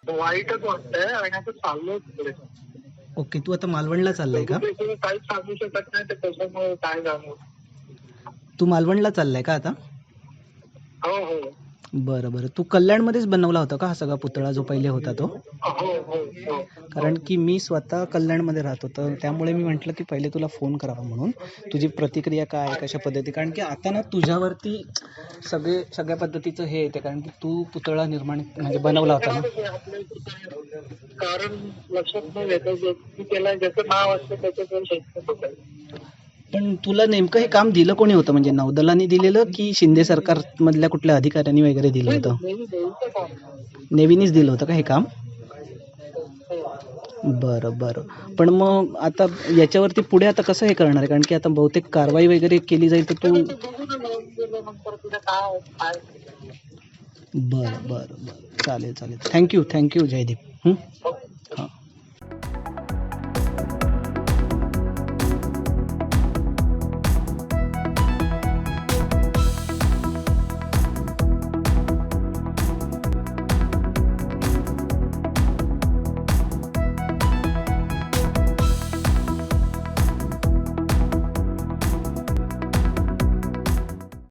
वाईटच वाटतंय आणि आता चाललोय तिकडे. ओके, तू आता मालवणला चाललाय का? काहीच सांगू शकत नाही, त्याच्यामुळे काय जाणवं. तू मालवणला चाललाय का आता? हो हो बरं बरं. तू कल्याणमध्येच बनवला होता का हा सगळा पुतळा जो पहिले होता तो? हो हो हो. कारण की मी स्वतः कल्याणमध्ये राहतो, तर त्यामुळे मी म्हटलं की पहिले तुला फोन करावा म्हणून. तुझी प्रतिक्रिया काय, कशा पद्धती, कारण की आता ना तुझ्यावरती सगळ्या पद्धतीचं हे येते, कारण की तू पुतळा निर्माण म्हणजे बनवला होता ना. कारण लक्षात नाही येतं की त्याला ज्याचं नाव असतं त्याच्याकडे. पण तुला नेमकं हे काम दिलं कोणी होतं, म्हणजे नौदलाने दिलेलं की शिंदे सरकार मधल्या कुठल्या अधिकाऱ्यांनी वगैरे दिलं होतं? नेव्हीनेच दिलं होतं का हे काम? बरं बरं. पण मग आता याच्यावरती पुढे आता कसं हे करणार आहे, कारण की आता बहुतेक कारवाई वगैरे केली जाईल, तर तू. बरं बरं बरं, चालेल चालेल. थँक्यू जयदीप.